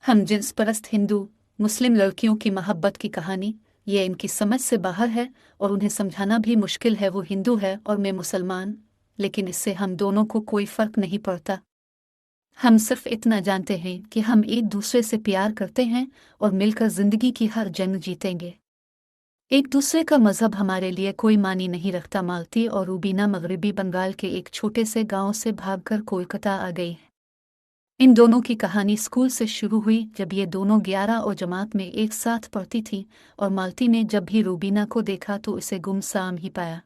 हम जिन्स परस्त हिंदू मुस्लिम लड़कियों की मोहब्बत की कहानी ये इनकी समझ से बाहर है और उन्हें समझाना भी मुश्किल है। वो हिंदू है और मैं मुसलमान, लेकिन इससे हम दोनों को कोई फ़र्क नहीं पड़ता। हम सिर्फ इतना जानते हैं कि हम एक दूसरे से प्यार करते हैं और मिलकर ज़िंदगी की हर जंग जीतेंगे। एक दूसरे का मज़हब हमारे लिए कोई मानी नहीं रखता। मालती और रूबीना मगरबी बंगाल के एक छोटे से गांव से भागकर कोलकाता आ गई। इन दोनों की कहानी स्कूल से शुरू हुई जब ये दोनों 11 और जमात में एक साथ पढ़ती थी, और मालती ने जब भी रूबीना को देखा तो उसे गुमसाम ही पाया।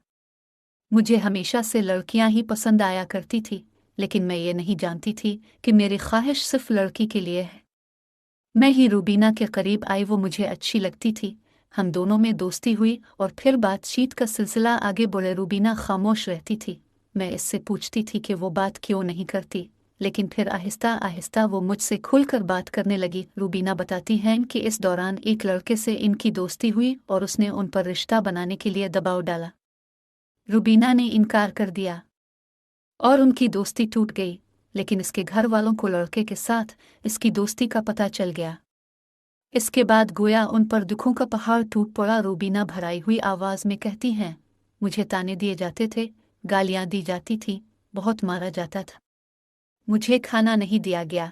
मुझे हमेशा से लड़कियां ही पसंद आया करती थी, लेकिन मैं ये नहीं जानती थी कि मेरी ख्वाहिश सिर्फ लड़की के लिए है। मैं ही रूबीना के करीब आई, वो मुझे अच्छी लगती थी। हम दोनों में दोस्ती हुई और फिर बातचीत का सिलसिला आगे बढ़े। रूबीना खामोश रहती थी। मैं इससे पूछती थी कि वो बात क्यों नहीं करती, लेकिन फिर आहिस्ता आहिस्ता वो मुझसे खुलकर बात करने लगी। रूबीना बताती हैं कि इस दौरान एक लड़के से इनकी दोस्ती हुई और उसने उन पर रिश्ता बनाने के लिए दबाव डाला। रूबीना ने इनकार कर दिया और उनकी दोस्ती टूट गई, लेकिन इसके घर वालों को लड़के के साथ इसकी दोस्ती का पता चल गया। इसके बाद गोया उन पर दुखों का पहाड़ टूट पड़ा। रूबीना भराई हुई आवाज में कहती हैं, मुझे ताने दिए जाते थे, गालियां दी जाती थी, बहुत मारा जाता था, मुझे खाना नहीं दिया गया।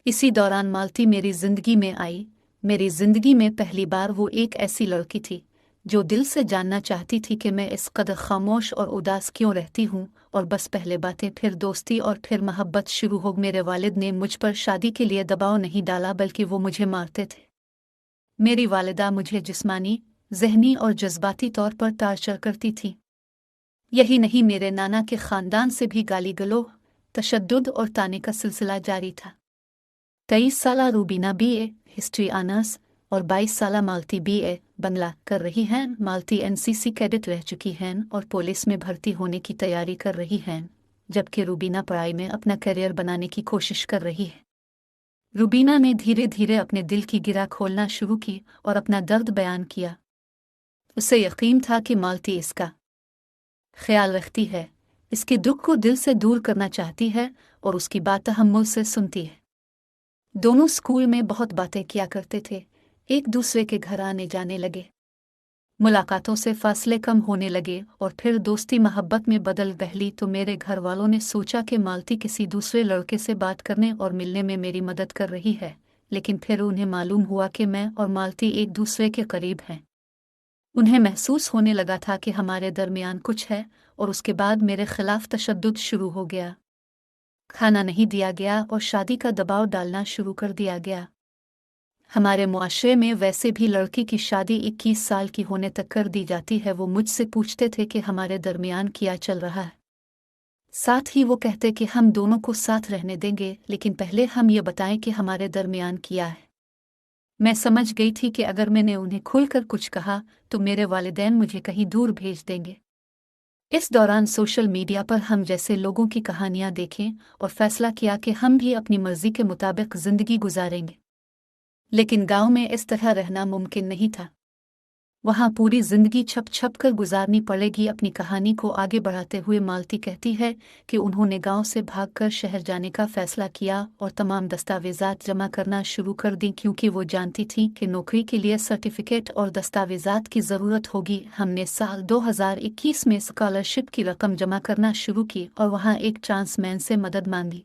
इसी दौरान मालती मेरी जिंदगी में आई। मेरी जिंदगी में पहली बार वो एक ऐसी लड़की थी जो दिल से जानना चाहती थी कि मैं इस कदर खामोश और उदास क्यों रहती हूँ। और बस पहले बातें, फिर दोस्ती और फिर मोहब्बत शुरू हो। मेरे वालिद ने मुझ पर शादी के लिए दबाव नहीं डाला, बल्कि वो मुझे मारते थे। मेरी वालिदा मुझे जिस्मानी, ज़हनी और जज्बाती तौर पर टार्चर करती थी। यही नहीं, मेरे नाना के ख़ानदान से भी गाली गलोह, तशद्दुद और ताने का सिलसिला जारी था। 23 साला रूबीना BA हिस्ट्री ऑनर्स और 22 साला मालती BA बंगला कर रही हैं। मालती NCC कैडेट रह चुकी हैं और पुलिस में भर्ती होने की तैयारी कर रही हैं, जबकि रूबीना पढ़ाई में अपना करियर बनाने की कोशिश कर रही है। रूबीना ने धीरे धीरे अपने दिल की गिरा खोलना शुरू की और अपना दर्द बयान किया। उसे यकीन था कि मालती इसका ख्याल रखती है, इसके दुख को दिल से दूर करना चाहती है और उसकी बात तहम्मुल से सुनती है। दोनों स्कूल में बहुत बातें किया करते थे, एक दूसरे के घर आने जाने लगे, मुलाकातों से फासले कम होने लगे और फिर दोस्ती मोहब्बत में बदल गई। तो मेरे घर वालों ने सोचा कि मालती किसी दूसरे लड़के से बात करने और मिलने में मेरी मदद कर रही है, लेकिन फिर उन्हें मालूम हुआ कि मैं और मालती एक दूसरे के करीब हैं। उन्हें महसूस होने लगा था कि हमारे दरमियान कुछ है, और उसके बाद मेरे खिलाफ तशद्दुद शुरू हो गया। खाना नहीं दिया गया और शादी का दबाव डालना शुरू कर दिया गया। हमारे मुआशरे में वैसे भी लड़की की शादी 21 साल की होने तक कर दी जाती है। वो मुझसे पूछते थे कि हमारे दरमियान क्या चल रहा है। साथ ही वो कहते कि हम दोनों को साथ रहने देंगे, लेकिन पहले हम ये बताएं कि हमारे दरमियान क्या है। मैं समझ गई थी कि अगर मैंने उन्हें खुलकर कुछ कहा तो मेरे वालिदैन मुझे कहीं दूर भेज देंगे। इस दौरान सोशल मीडिया पर हम जैसे लोगों की कहानियां देखें और फैसला किया कि हम भी अपनी मर्जी के मुताबिक जिंदगी गुजारेंगे। लेकिन गांव में इस तरह रहना मुमकिन नहीं था। वहां पूरी जिंदगी छप छप कर गुजारनी पड़ेगी। अपनी कहानी को आगे बढ़ाते हुए मालती कहती है कि उन्होंने गांव से भागकर शहर जाने का फैसला किया और तमाम दस्तावेजात जमा करना शुरू कर दी, क्योंकि वो जानती थी कि नौकरी के लिए सर्टिफिकेट और दस्तावेजात की ज़रूरत होगी। हमने साल 2021 में स्कॉलरशिप की रकम जमा करना शुरू की और वहां एक ट्रांसमैन से मदद मांगी।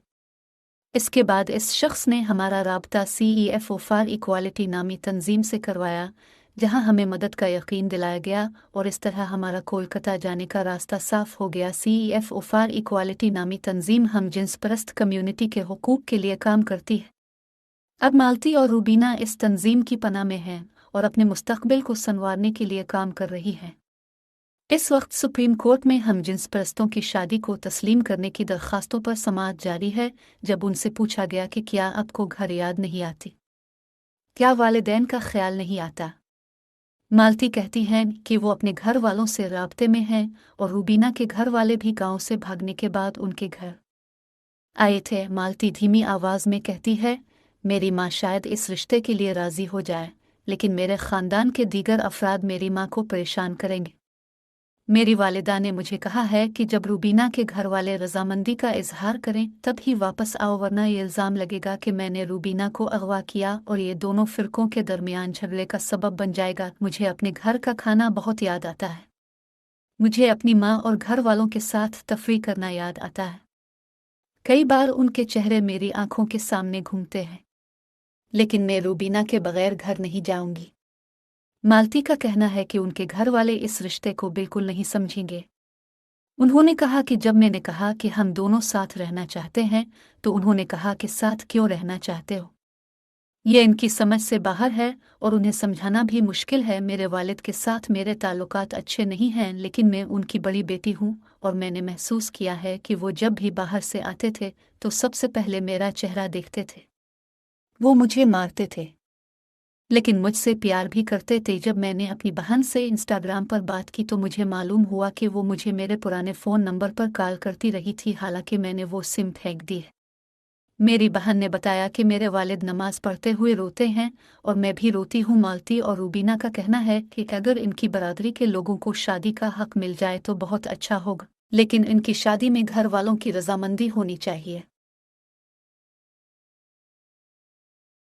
इसके बाद इस शख्स ने हमारा राब्ता CEFO फॉर इक्वालिटी नामी तंजीम से करवाया, जहां हमें मदद का यकीन दिलाया गया और इस तरह हमारा कोलकाता जाने का रास्ता साफ हो गया। CEFO फॉर इक्वालिटी नामी तंजीम हम जिन्स परस्त कम्युनिटी के हुकूक के लिए काम करती है। अब मालती और रूबीना इस तंजीम की पनाह में हैं और अपने मुस्तकबिल को संवारने के लिए काम कर रही हैं। इस वक्त सुप्रीम कोर्ट में हम जिन्स परस्तों की शादी को तस्लीम करने की दरख्वास्तों पर समाअत जारी है। जब उनसे पूछा गया कि क्या आपको घर याद नहीं आती, क्या वालिदैन का ख्याल नहीं आता, मालती कहती हैं कि वो अपने घर वालों से राब्ते में हैं और रूबीना के घर वाले भी गांव से भागने के बाद उनके घर आए थे। मालती धीमी आवाज में कहती है, मेरी माँ शायद इस रिश्ते के लिए राजी हो जाए, लेकिन मेरे खानदान के दीगर अफराद मेरी माँ को परेशान करेंगे। मेरी वालिदा ने मुझे कहा है कि जब रूबीना के घर वाले रजामंदी का इजहार करें तब ही वापस आओ, वरना ये इल्ज़ाम लगेगा कि मैंने रूबीना को अगवा किया और ये दोनों फ़िरक़ों के दरमियान झगड़े का सबब बन जाएगा। मुझे अपने घर का खाना बहुत याद आता है। मुझे अपनी माँ और घर वालों के साथ तफरीह करना याद आता है। कई बार उनके चेहरे मेरी आंखों के सामने घूमते हैं, लेकिन मैं रूबीना के बगैर घर नहीं जाऊंगी। मालती का कहना है कि उनके घर वाले इस रिश्ते को बिल्कुल नहीं समझेंगे। उन्होंने कहा कि जब मैंने कहा कि हम दोनों साथ रहना चाहते हैं तो उन्होंने कहा कि साथ क्यों रहना चाहते हो। ये इनकी समझ से बाहर है और उन्हें समझाना भी मुश्किल है। मेरे वालिद के साथ मेरे ताल्लुकात अच्छे नहीं हैं, लेकिन मैं उनकी बड़ी बेटी हूँ और मैंने महसूस किया है कि वो जब भी बाहर से आते थे तो सबसे पहले मेरा चेहरा देखते थे। वो मुझे मारते थे, लेकिन मुझसे प्यार भी करते थे। जब मैंने अपनी बहन से इंस्टाग्राम पर बात की तो मुझे मालूम हुआ कि वो मुझे मेरे पुराने फ़ोन नंबर पर कॉल करती रही थी, हालांकि मैंने वो सिम फेंक दी है। मेरी बहन ने बताया कि मेरे वालिद नमाज पढ़ते हुए रोते हैं और मैं भी रोती हूँ। मालती और रूबीना का कहना है कि अगर इनकी बरादरी के लोगों को शादी का हक मिल जाए तो बहुत अच्छा होगा, लेकिन इनकी शादी में घर वालों की रजामंदी होनी चाहिए।